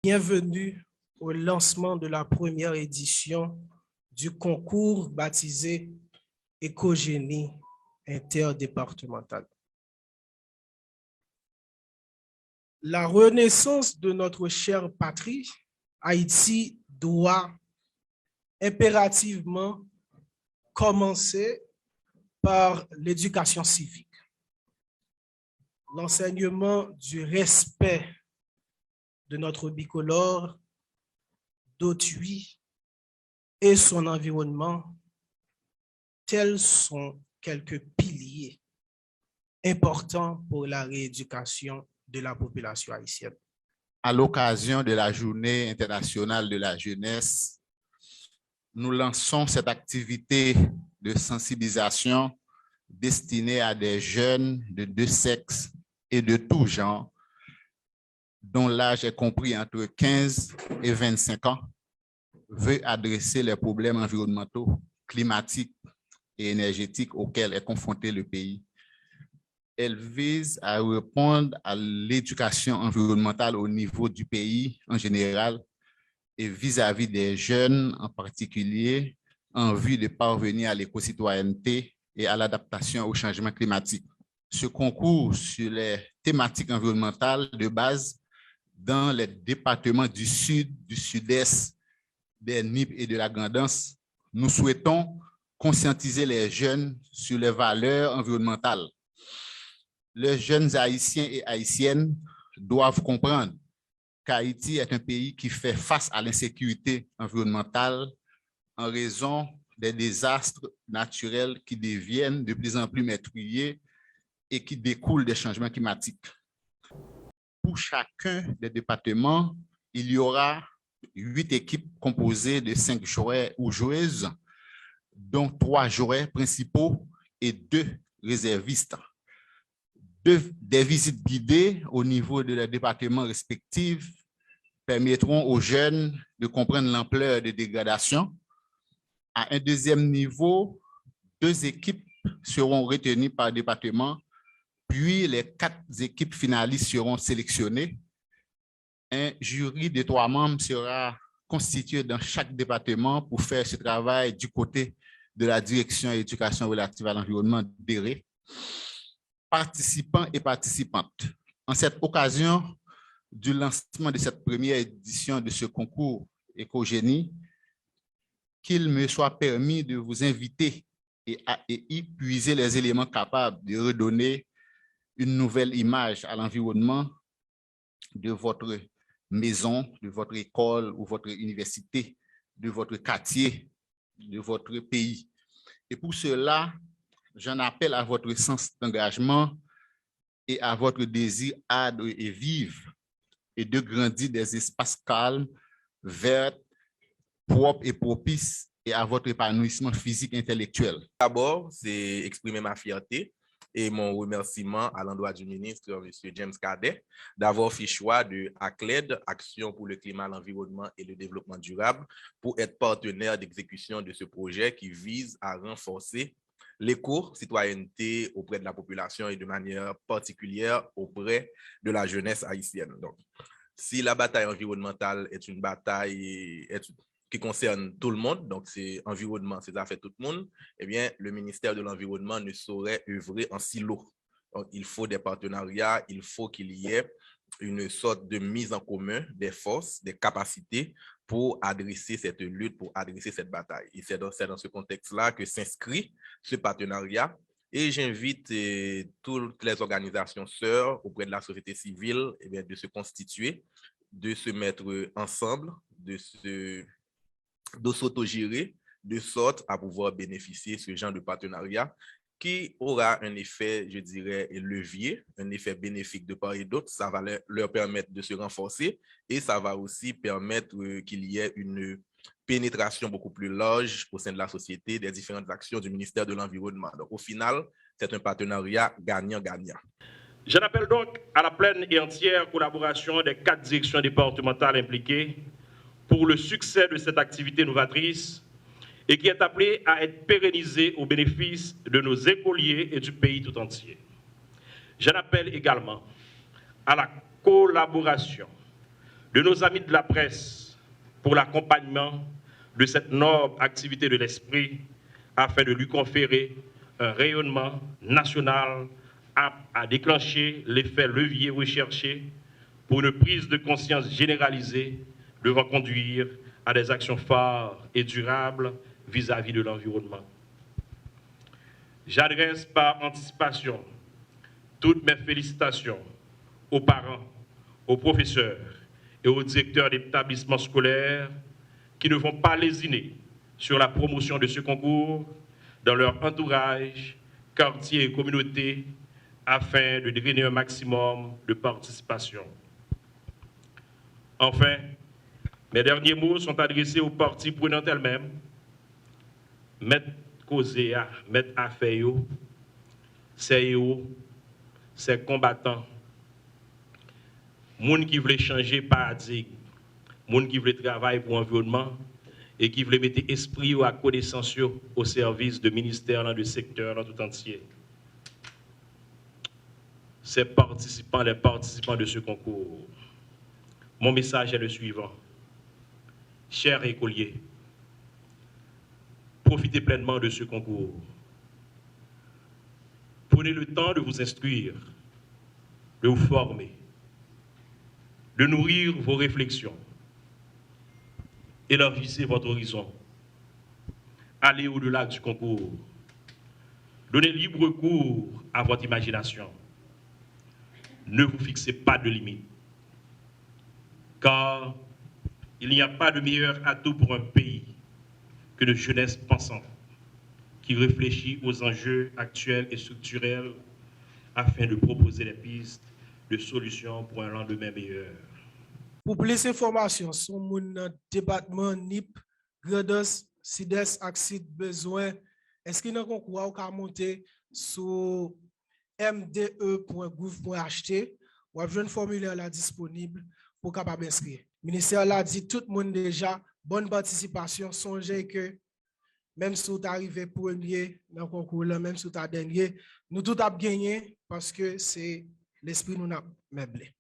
Bienvenue au lancement de la première édition du concours baptisé Écogénie interdépartemental. La renaissance de notre chère patrie, Haïti, doit impérativement commencer par l'éducation civique, l'enseignement du respect de notre bicolore, d'autrui et son environnement. Tels sont quelques piliers importants pour la rééducation de la population haïtienne. À l'occasion de la Journée internationale de la jeunesse, nous lançons cette activité de sensibilisation destinée à des jeunes de deux sexes et de tout genre, dont l'âge est compris entre 15 et 25 ans, veut adresser les problèmes environnementaux, climatiques et énergétiques auxquels est confronté le pays. Elle vise à répondre à l'éducation environnementale au niveau du pays en général et vis-à-vis des jeunes en particulier, en vue de parvenir à l'éco-citoyenneté et à l'adaptation au changement climatique. Ce concours sur les thématiques environnementales de base dans les départements du Sud, du Sud-Est, des NIP et de la Grand'Anse, nous souhaitons conscientiser les jeunes sur les valeurs environnementales. Les jeunes haïtiens et haïtiennes doivent comprendre qu'Haïti est un pays qui fait face à l'insécurité environnementale en raison des désastres naturels qui deviennent de plus en plus meurtriers et qui découlent des changements climatiques. Pour chacun des départements, il y aura 8 équipes composées de 5 joueurs ou joueuses, dont 3 joueurs principaux et 2 réservistes. Des visites guidées au niveau de leurs départements respectifs permettront aux jeunes de comprendre l'ampleur des dégradations. À un deuxième niveau, 2 équipes seront retenues par département, puis les 4 équipes finalistes seront sélectionnées. Un jury de 3 membres sera constitué dans chaque département pour faire ce travail du côté de la direction éducation relative à l'environnement DERE. Participants et participantes, en cette occasion du lancement de cette première édition de ce concours Écogénie, qu'il me soit permis de vous inviter et y puiser les éléments capables de redonner une nouvelle image à l'environnement de votre maison, de votre école ou votre université, de votre quartier, de votre pays. Et pour cela, j'en appelle à votre sens d'engagement et à votre désir âpre et vif et de grandir des espaces calmes, verts, propres et propices et à votre épanouissement physique et intellectuel. D'abord, c'est exprimer ma fierté et mon remerciement à l'endroit du ministre, M. James Cadet, d'avoir fait choix de ACLED, Action pour le climat, l'environnement et le développement durable, pour être partenaire d'exécution de ce projet qui vise à renforcer l'éco-citoyenneté auprès de la population et de manière particulière auprès de la jeunesse haïtienne. Donc, si la bataille environnementale est une bataille qui concerne tout le monde, donc c'est environnement, c'est affaires tout le monde, eh bien, le ministère de l'Environnement ne saurait œuvrer en silo. Donc, il faut des partenariats, il faut qu'il y ait une sorte de mise en commun des forces, des capacités pour adresser cette lutte, pour adresser cette bataille. Et c'est dans ce contexte-là que s'inscrit ce partenariat. Et j'invite toutes les organisations sœurs auprès de la société civile eh bien, de se constituer, de se mettre ensemble, de s'autogérer, de sorte à pouvoir bénéficier de ce genre de partenariat qui aura un effet, je dirais, levier, un effet bénéfique de part et d'autre. Ça va leur permettre de se renforcer et ça va aussi permettre qu'il y ait une pénétration beaucoup plus large au sein de la société des différentes actions du ministère de l'Environnement. Donc, au final, c'est un partenariat gagnant-gagnant. J'en appelle donc à la pleine et entière collaboration des 4 directions départementales impliquées pour le succès de cette activité novatrice et qui est appelée à être pérennisée au bénéfice de nos écoliers et du pays tout entier. J'en appelle également à la collaboration de nos amis de la presse pour l'accompagnement de cette noble activité de l'esprit afin de lui conférer un rayonnement national apte à déclencher l'effet levier recherché pour une prise de conscience généralisée devant conduire à des actions phares et durables vis-à-vis de l'environnement. J'adresse par anticipation toutes mes félicitations aux parents, aux professeurs et aux directeurs d'établissements scolaires qui ne vont pas lésiner sur la promotion de ce concours dans leur entourage, quartier et communauté afin de drainer un maximum de participation. Enfin, mes derniers mots sont adressés aux parties prenantes elles-mêmes, Maître Cosea, Maître Afeyo, ces héros, ces combattants, gens qui veulent changer paradigme, gens qui veulent travailler pour l'environnement et qui veulent mettre esprit ou à connaissance au service de ministères dans le secteur dans tout entier. Ces participants, les participants de ce concours, mon message est le suivant. Chers écoliers, profitez pleinement de ce concours. Prenez le temps de vous instruire, de vous former, de nourrir vos réflexions, élargissez votre horizon, allez au-delà du concours, donnez libre cours à votre imagination, ne vous fixez pas de limites, car il n'y a pas de meilleur atout pour un pays que de jeunesse pensante qui réfléchit aux enjeux actuels et structurels afin de proposer des pistes de solutions pour un lendemain meilleur. Pour plus d'informations sur mon département NIP, Grados, SIDES, Axid, besoin, inscrit dans le concours ou monter sur mde.gouv.ht ou avez un formulaire là disponible pour capable inscrire. Le ministère l'a dit tout le monde déjà, bonne participation, songez que même si vous arrivez premier dans le concours, même si vous êtes dernier, nous tout avons gagné parce que c'est l'esprit nous a meublé.